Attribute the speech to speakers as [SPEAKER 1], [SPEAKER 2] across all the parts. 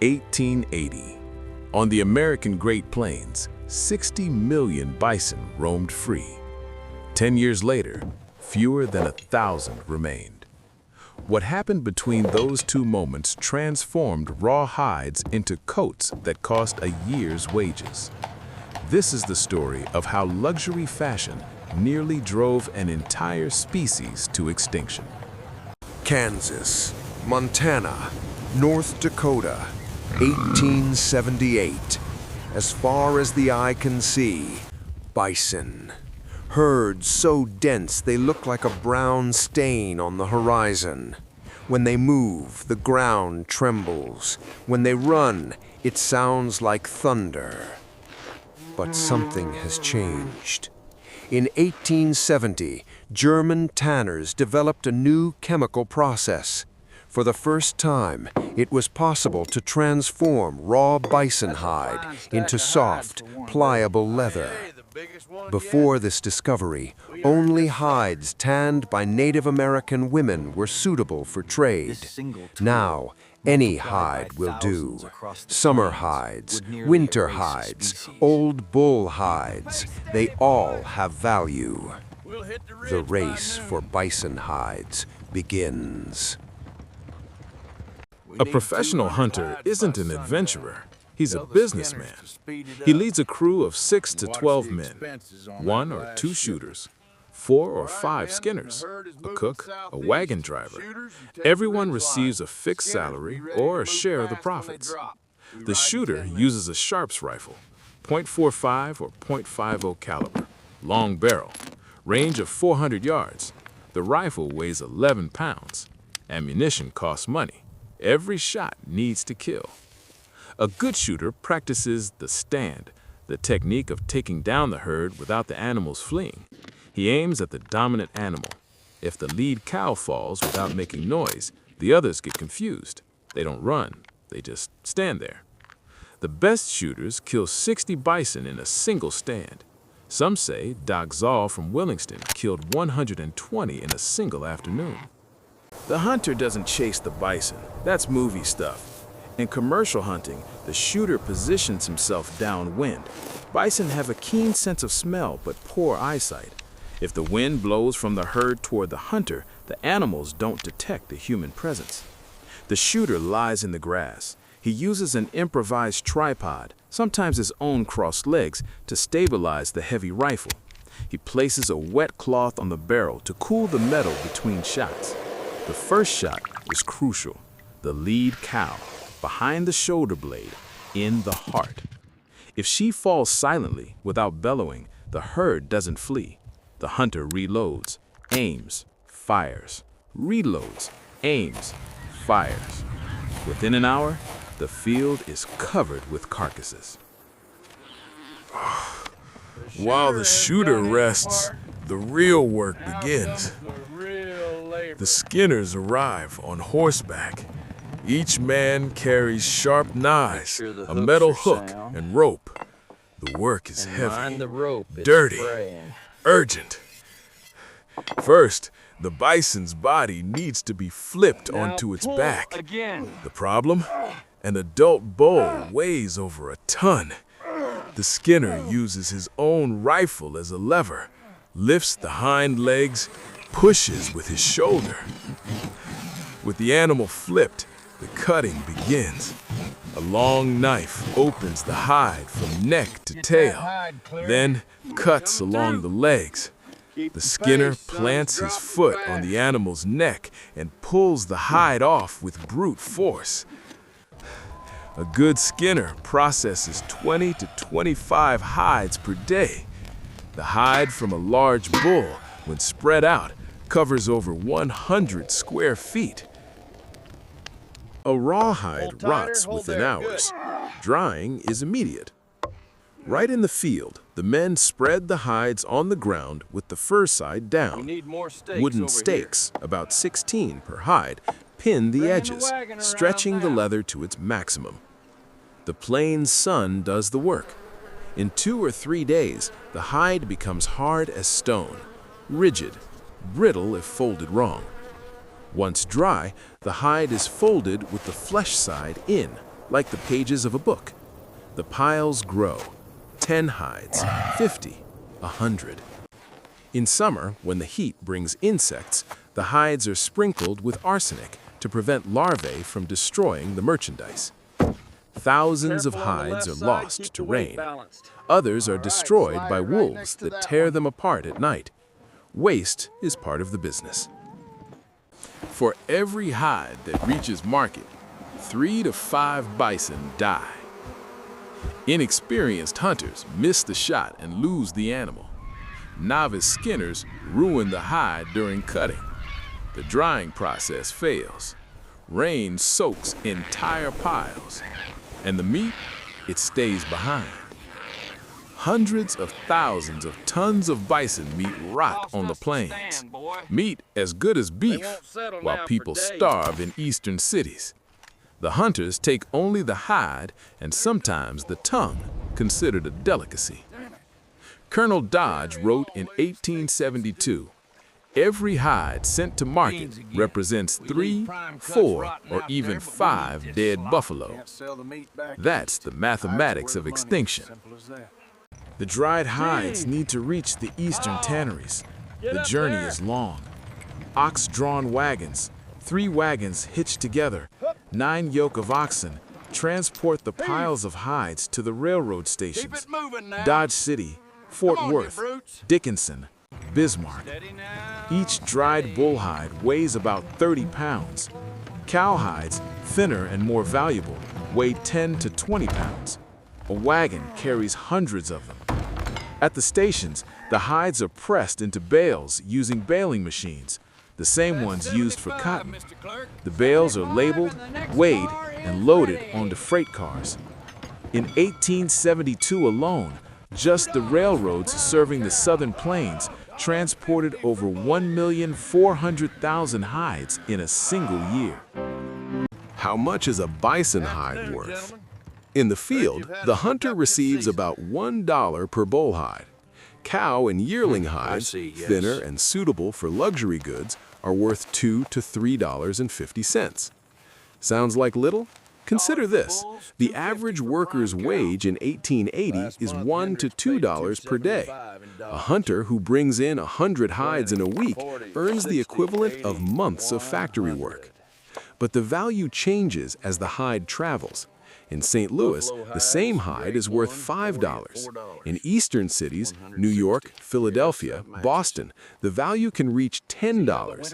[SPEAKER 1] 1880. On the American Great Plains, 60 million bison roamed free. 10 years later, fewer than 1,000 remained. What happened between those two moments transformed raw hides into coats that cost a year's wages. This is the story of how luxury fashion nearly drove an entire species to extinction.
[SPEAKER 2] Kansas, Montana, North Dakota, 1878. As far as the eye can see, bison. Herds so dense they look like a brown stain on the horizon. When they move, the ground trembles. When they run, it sounds like thunder. But something has changed. In 1870, German tanners developed a new chemical process. For the first time, it was possible to transform raw bison hide into soft, pliable leather. Before this discovery, only hides tanned by Native American women were suitable for trade. Now, any hide will do. Summer hides, winter hides, old bull hides, they all have value. The race for bison hides begins.
[SPEAKER 1] A professional hunter isn't an adventurer. He's a businessman. He leads a crew of 6 to 12 men, 1 or 2 shooters, 4 or 5 skinners, a cook, a wagon driver. Everyone receives a fixed salary or a share of the profits. The shooter uses a Sharps rifle, .45 or .50 caliber, long barrel, range of 400 yards. The rifle weighs 11 pounds. Ammunition costs money. Every shot needs to kill. A good shooter practices the stand, the technique of taking down the herd without the animals fleeing. He aims at the dominant animal. If the lead cow falls without making noise, the others get confused. They don't run, they just stand there. The best shooters kill 60 bison in a single stand. Some say Doc Zoll from Willingston killed 120 in a single afternoon. The hunter doesn't chase the bison. That's movie stuff. In commercial hunting, the shooter positions himself downwind. Bison have a keen sense of smell but poor eyesight. If the wind blows from the herd toward the hunter, the animals don't detect the human presence. The shooter lies in the grass. He uses an improvised tripod, sometimes his own crossed legs, to stabilize the heavy rifle. He places a wet cloth on the barrel to cool the metal between shots. The first shot is crucial. The lead cow, behind the shoulder blade, in the heart. If she falls silently, without bellowing, the herd doesn't flee. The hunter reloads, aims, fires, reloads, aims, fires. Within an hour, the field is covered with carcasses.
[SPEAKER 3] While the shooter rests, the real work begins. The skinners arrive on horseback. Each man carries sharp knives, a metal hook, and rope. The work is heavy, dirty, urgent. First, the bison's body needs to be flipped onto its back. The problem? An adult bull weighs over a ton. The skinner uses his own rifle as a lever, lifts the hind legs, pushes with his shoulder. With the animal flipped, the cutting begins. A long knife opens the hide from neck to tail, then cuts along the legs. The skinner plants his foot on the animal's neck and pulls the hide off with brute force. A good skinner processes 20 to 25 hides per day. The hide from a large bull, when spread out, covers over 100 square feet. A rawhide rots within hours. Drying is immediate. Right in the field, the men spread the hides on the ground with the fur side down. Wooden stakes, about 16 per hide, pin the edges, stretching the leather to its maximum. The plains sun does the work. In 2 or 3 days, the hide becomes hard as stone, rigid, brittle if folded wrong. Once dry, the hide is folded with the flesh side in,
[SPEAKER 1] like the pages of a book. The piles grow. 10 hides, 50, 100. In summer, when the heat brings insects, the hides are sprinkled with arsenic to prevent larvae from destroying the merchandise. Thousands of hides are lost to rain. Others are destroyed by wolves that tear them apart at night. Waste is part of the business. For every hide that reaches market, 3 to 5 bison die. Inexperienced hunters miss the shot and lose the animal. Novice skinners ruin the hide during cutting. The drying process fails. Rain soaks entire piles, and the meat, it stays behind. Hundreds of thousands of tons of bison meat rot on the plains. Meat as good as beef, while people starve in eastern cities. The hunters take only the hide and sometimes the tongue, considered a delicacy. Colonel Dodge wrote in 1872, "Every hide sent to market represents 3, 4, or even 5 dead buffalo." That's the mathematics of extinction. The dried hides need to reach the eastern tanneries. The journey is long. Ox-drawn wagons, 3 wagons hitched together, 9 yoke of oxen, transport the piles of hides to the railroad stations. Dodge City, Fort Worth, Dickinson, Bismarck. Each dried bull hide weighs about 30 pounds. Cow hides, thinner and more valuable, weigh 10 to 20 pounds. A wagon carries hundreds of them. At the stations, the hides are pressed into bales using baling machines, the same ones used for cotton. The bales are labeled, weighed, and loaded onto freight cars. In 1872 alone, just the railroads serving the Southern Plains transported over 1,400,000 hides in a single year. How much is a bison hide worth? In the field, the hunter receives about $1 per bull hide. Cow and yearling hides, thinner and suitable for luxury goods, are worth $2 to $3.50. Sounds like little? Consider this. The average worker's wage in 1880 is $1 to $2 per day. A hunter who brings in 100 hides in a week earns the equivalent of months of factory work. But the value changes as the hide travels. In St. Louis, the same hide is worth $5. In eastern cities, New York, Philadelphia, Boston, the value can reach $10.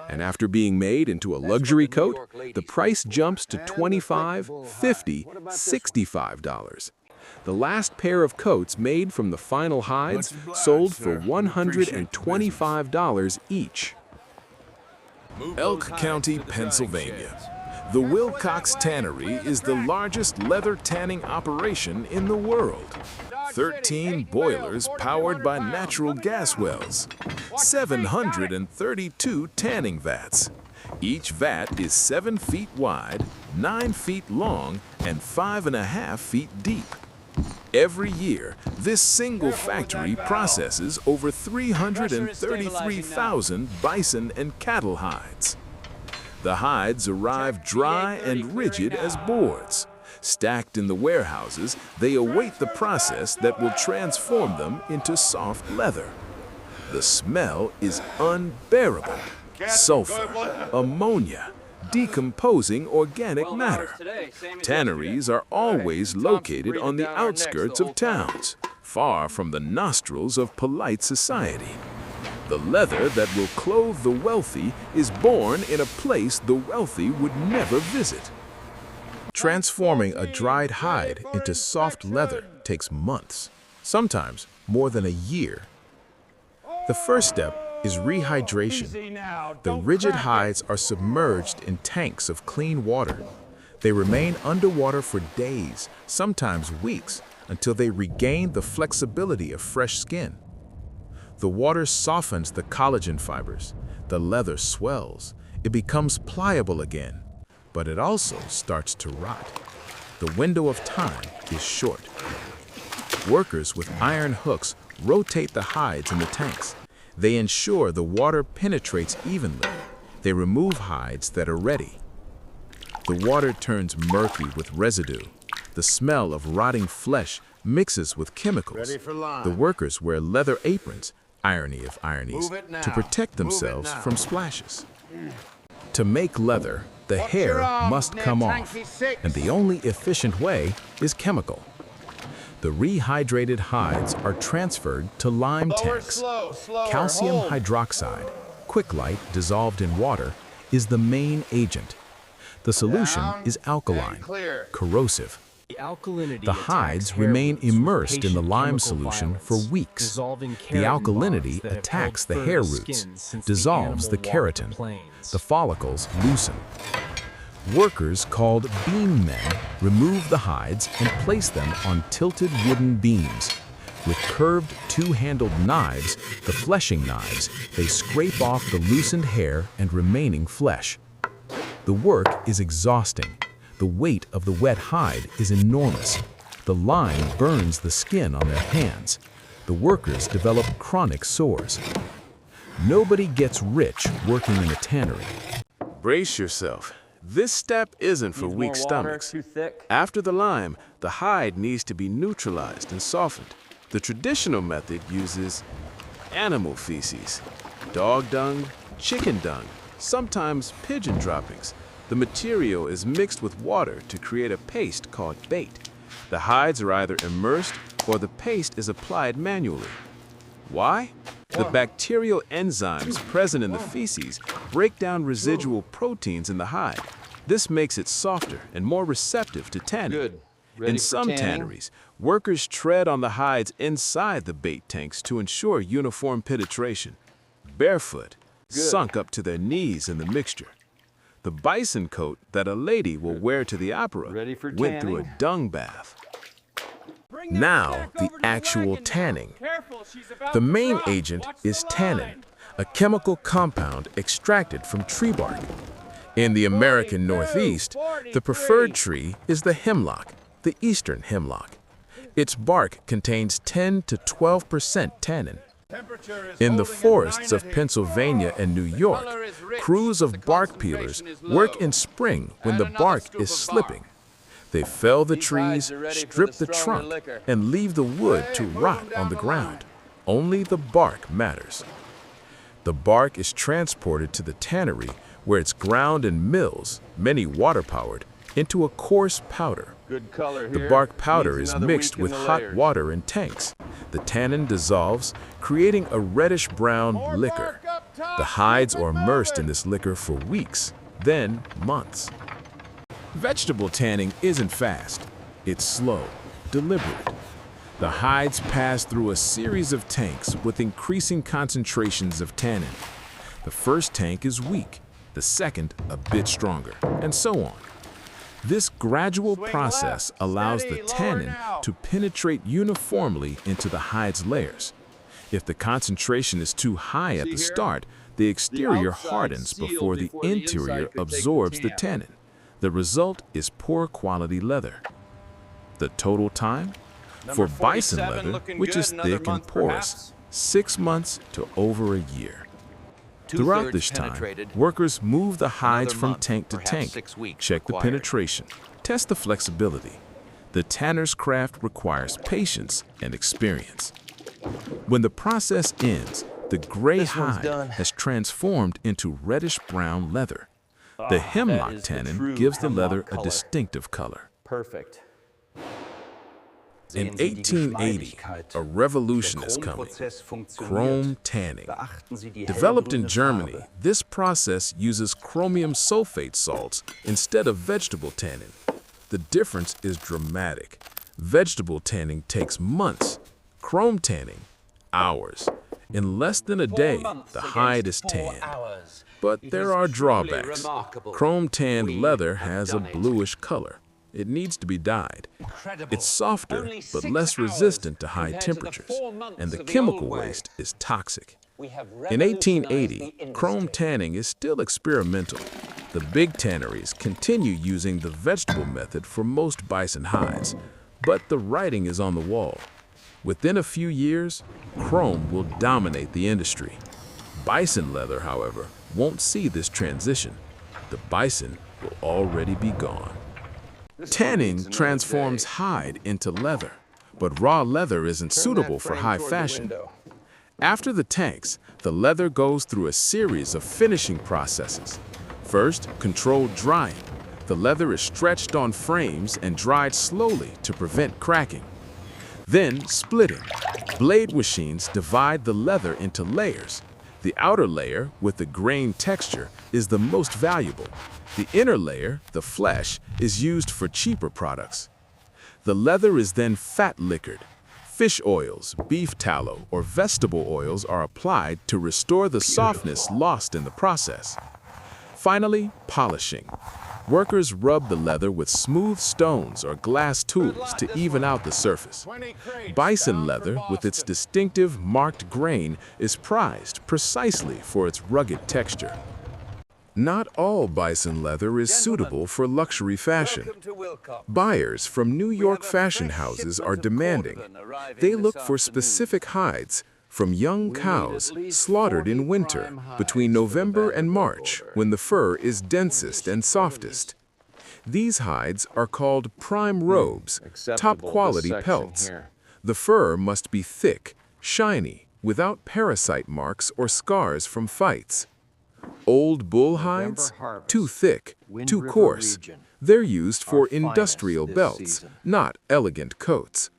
[SPEAKER 1] And after being made into a luxury coat, the price jumps to $25, $50, $65. The last pair of coats made from the final hides sold for $125 each. Elk County, Pennsylvania. The Wilcox Tannery is the largest leather tanning operation in the world. 13 boilers powered by natural gas wells. 732 tanning vats. Each vat is 7 feet wide, 9 feet long, and 5.5 feet deep. Every year, this single factory processes over 333,000 bison and cattle hides. The hides arrive dry and rigid as boards. Stacked in the warehouses, they await the process that will transform them into soft leather. The smell is unbearable. Sulfur, ammonia, decomposing organic matter. Tanneries are always located on the outskirts of towns, far from the nostrils of polite society. The leather that will clothe the wealthy is born in a place the wealthy would never visit. Transforming a dried hide into soft leather takes months, sometimes more than a year. The first step is rehydration. The rigid hides are submerged in tanks of clean water. They remain underwater for days, sometimes weeks, until they regain the flexibility of fresh skin. The water softens the collagen fibers. The leather swells. It becomes pliable again, but it also starts to rot. The window of time is short. Workers with iron hooks rotate the hides in the tanks. They ensure the water penetrates evenly. They remove hides that are ready. The water turns murky with residue. The smell of rotting flesh mixes with chemicals. The workers wear leather aprons, irony of ironies, to protect themselves from splashes. To make leather, the hair must come off, and the only efficient way is chemical. The rehydrated hides are transferred to lime tanks. Calcium hydroxide, quicklite dissolved in water, is the main agent. The solution is alkaline, corrosive. The hides remain immersed in the lime solution for weeks. The alkalinity attacks the hair roots, dissolves the keratin. The follicles loosen. Workers called beam men remove the hides and place them on tilted wooden beams. With curved two-handled knives, the fleshing knives, they scrape off the loosened hair and remaining flesh. The work is exhausting. The weight of the wet hide is enormous. The lime burns the skin on their hands. The workers develop chronic sores. Nobody gets rich working in a tannery.
[SPEAKER 3] Brace yourself. This step isn't for weak stomachs. After the lime, the hide needs to be neutralized and softened. The traditional method uses animal feces, dog dung, chicken dung, sometimes pigeon droppings. The material is mixed with water to create a paste called bait. The hides are either immersed or the paste is applied manually. Why? The bacterial enzymes present in the feces break down residual proteins in the hide. This makes it softer and more receptive to tanning. In some tanneries, workers tread on the hides inside the bait tanks to ensure uniform penetration. Barefoot, sunk up to their knees in the mixture. The bison coat that a lady will wear to the opera went through a dung bath.
[SPEAKER 1] Now, the actual tanning. The main agent is tannin, a chemical compound extracted from tree bark. In the American Northeast, the preferred tree is the hemlock, the eastern hemlock. Its bark contains 10 to 12% tannin. In the forests of Pennsylvania and New York, crews of bark peelers work in spring when the bark is slipping. They fell the trees, strip the trunk, and leave the wood to rot on the ground. Only the bark matters. The bark is transported to the tannery where it's ground in mills, many water-powered, into a coarse powder. The bark powder is mixed with hot water in tanks. The tannin dissolves, creating a reddish-brown liquor. The hides are immersed in this liquor for weeks, then months. Vegetable tanning isn't fast. It's slow, deliberate. The hides pass through a series of tanks with increasing concentrations of tannin. The first tank is weak, the second a bit stronger, and so on. This gradual process allows the tannin to penetrate uniformly into the hide's layers. If the concentration is too high at the start, the exterior hardens before the interior absorbs the tannin. The result is poor quality leather. The total time? For bison leather, which is thick and porous, 6 months to over a year. Throughout this time, workers move the hides from tank to tank, check the penetration, test the flexibility. The tanner's craft requires patience and experience. When the process ends, the gray hide has transformed into reddish-brown leather. The hemlock tannin gives the leather a distinctive color.
[SPEAKER 4] Perfect.
[SPEAKER 1] In 1880, a revolution is coming: chrome tanning. Developed in Germany, this process uses chromium sulfate salts instead of vegetable tannin. The difference is dramatic. Vegetable tanning takes months. Chrome tanning, hours. In less than a day, the hide is tanned. But there are drawbacks. Chrome tanned leather has a bluish color. It needs to be dyed. It's softer, but less resistant to high temperatures, and the chemical waste is toxic. In 1880, chrome tanning is still experimental. The big tanneries continue using the vegetable method for most bison hides, but the writing is on the wall. Within a few years, chrome will dominate the industry. Bison leather, however, won't see this transition. The bison will already be gone. Tanning transforms hide into leather, but raw leather isn't suitable for high fashion. After the tanks, the leather goes through a series of finishing processes. First, controlled drying. The leather is stretched on frames and dried slowly to prevent cracking. Then, splitting. Blade machines divide the leather into layers. The outer layer, with the grain texture, is the most valuable. The inner layer, the flesh, is used for cheaper products. The leather is then fat liquored. Fish oils, beef tallow, or vegetable oils are applied to restore the softness lost in the process. Finally, polishing. Workers rub the leather with smooth stones or glass tools to even out the surface. Bison leather, with its distinctive marked grain, is prized precisely for its rugged texture. Not all bison leather is suitable for luxury fashion. Buyers from New York fashion houses are demanding. They look for specific hides from young cows slaughtered in winter between November and March, when the fur is densest and softest. These hides are called prime robes, top-quality pelts. The fur must be thick, shiny, without parasite marks or scars from fights. Old bull hides? Too thick, too coarse. They're used for industrial belts, not elegant coats.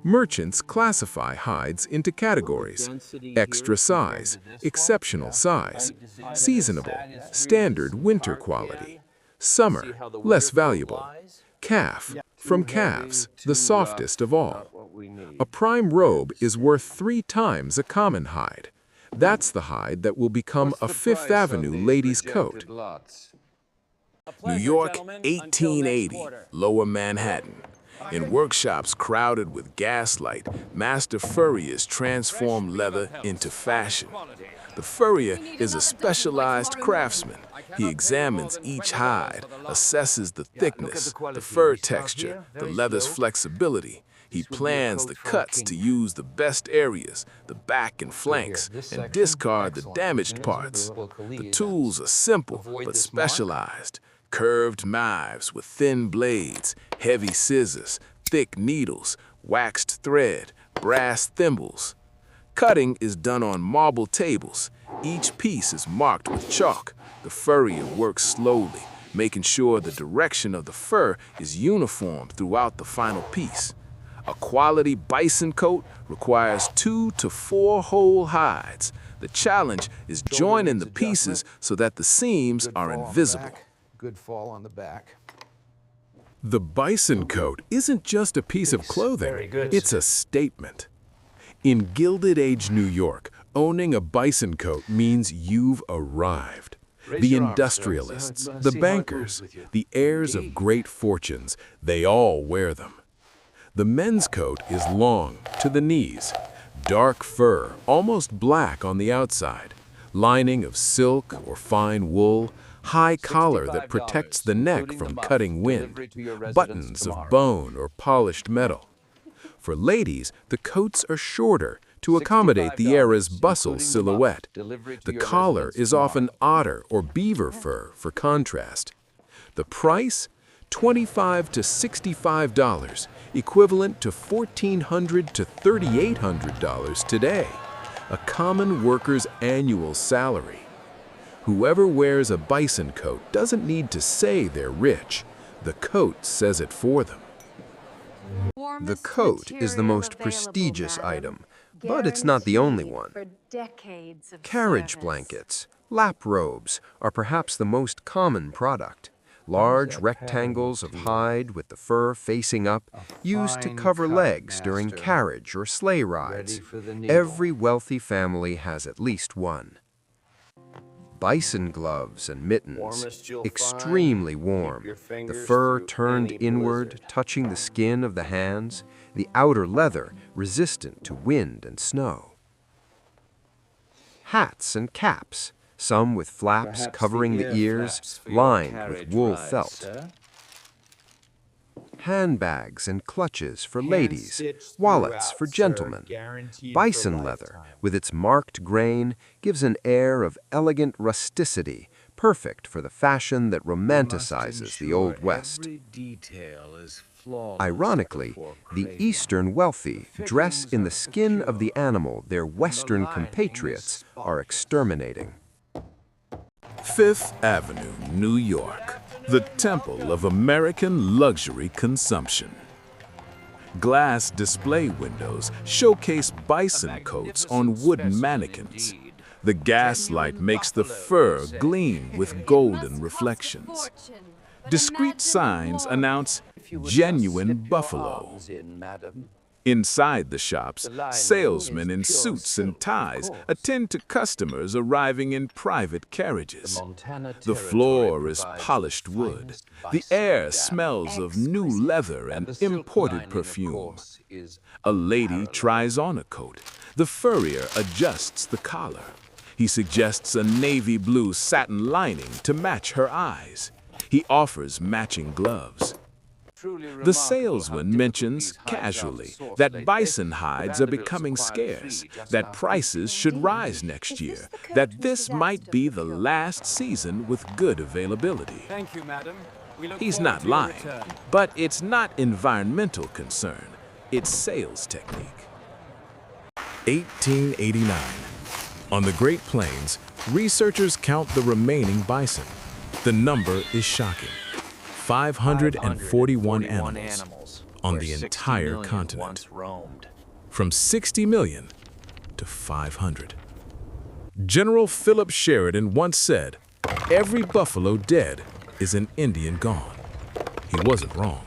[SPEAKER 1] Merchants classify hides into categories: extra size, exceptional size, seasonable, standard winter quality, summer, less valuable, calf, from calves, the softest of all. A prime robe is worth 3 times a common hide. That's the hide that will become a Fifth Avenue ladies' coat. New York, 1880, Lower Manhattan. In workshops crowded with gaslight, master furriers transform leather into fashion. The furrier is a specialized craftsman. He examines each hide, assesses the thickness, the fur texture, the leather's flexibility. He plans the cuts to use the best areas, the back and flanks, and discard the damaged parts. The tools are simple but specialized. Curved knives with thin blades, heavy scissors, thick needles, waxed thread, brass thimbles. Cutting is done on marble tables. Each piece is marked with chalk. The furrier works slowly, making sure the direction of the fur is uniform throughout the final piece. A quality bison coat requires 2 to 4 whole hides. The challenge is joining the pieces so that the seams are invisible.
[SPEAKER 2] Good fall on the back.
[SPEAKER 1] The bison coat isn't just a piece of clothing, it's a statement. In Gilded Age, New York, owning a bison coat means you've arrived. The industrialists, the bankers, the heirs of great fortunes, they all wear them. The men's coat is long, to the knees. Dark fur, almost black on the outside. Lining of silk or fine wool. High collar that protects the neck from cutting wind. Buttons of bone or polished metal. For ladies, the coats are shorter to accommodate the era's bustle silhouette. The collar is often otter or beaver fur for contrast. The price? $25 to $65, equivalent to $1,400 to $3,800 today. A common worker's annual salary. Whoever wears a bison coat doesn't need to say they're rich. The coat says it for them.
[SPEAKER 2] The coat is the most prestigious item, but it's not the only one. Carriage blankets, lap robes, are perhaps the most common product. Large rectangles of hide with the fur facing up, used to cover legs during carriage or sleigh rides. Every wealthy family has at least one. Bison gloves and mittens, extremely warm. The fur turned inward, touching the skin of the hands, the outer leather resistant to wind and snow. Hats and caps, some with flaps covering the ears, lined with wool felt. Handbags and clutches for ladies, wallets for gentlemen. Bison leather, with its marked grain, gives an air of elegant rusticity, perfect for the fashion that romanticizes the Old West. Ironically, the Eastern wealthy dress in the skin of the animal their Western compatriots are exterminating.
[SPEAKER 1] Fifth Avenue, New York, the temple of American luxury consumption. Glass display windows showcase bison coats on wooden mannequins. The gaslight makes the fur gleam with golden reflections. Discreet signs announce genuine buffalo. Inside the shops, salesmen in suits and ties attend to customers arriving in private carriages. The floor is polished wood. The air smells of new leather and imported perfume. A lady tries on a coat. The furrier adjusts the collar. He suggests a navy blue satin lining to match her eyes. He offers matching gloves. The salesman mentions casually that bison hides are becoming scarce, that prices should rise next year, that this might be the last season with good availability. He's not lying, but it's not environmental concern, it's sales technique. 1889. On the Great Plains, researchers count the remaining bison. The number is shocking. 541 animals on the entire continent, from 60 million to 500. General Philip Sheridan once said, "Every buffalo dead is an Indian gone." He wasn't wrong.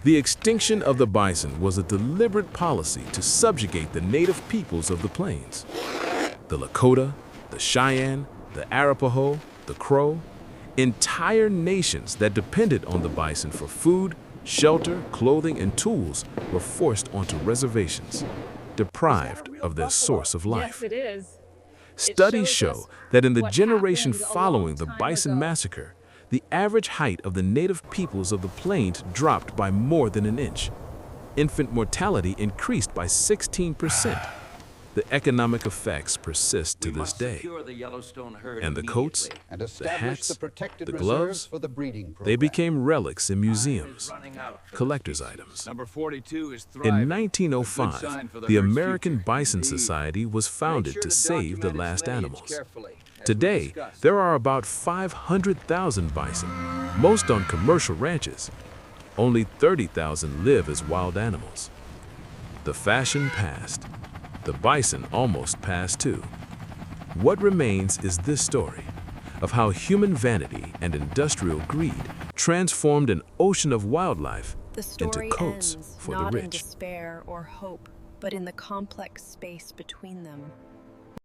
[SPEAKER 1] The extinction of the bison was a deliberate policy to subjugate the native peoples of the plains. The Lakota, the Cheyenne, the Arapaho, the Crow, entire nations that depended on the bison for food, shelter, clothing, and tools were forced onto reservations, deprived of their source of life.
[SPEAKER 4] Yes, it is.
[SPEAKER 1] Studies show that in the generation following the Bison massacre, the average height of the native peoples of the plains dropped by more than an inch. Infant mortality increased by 16%. The economic effects persist to this day. And the coats, the hats, the gloves, they became relics in museums, collector's items. In 1905, the American Bison Society was founded to save the last animals. Today, there are about 500,000 bison, most on commercial ranches. Only 30,000 live as wild animals. The fashion passed. The bison almost passed too. What remains is this story of how human vanity and industrial greed transformed an ocean of wildlife into coats for the
[SPEAKER 5] not in
[SPEAKER 1] rich.
[SPEAKER 5] despair or hope, but in the complex space between them.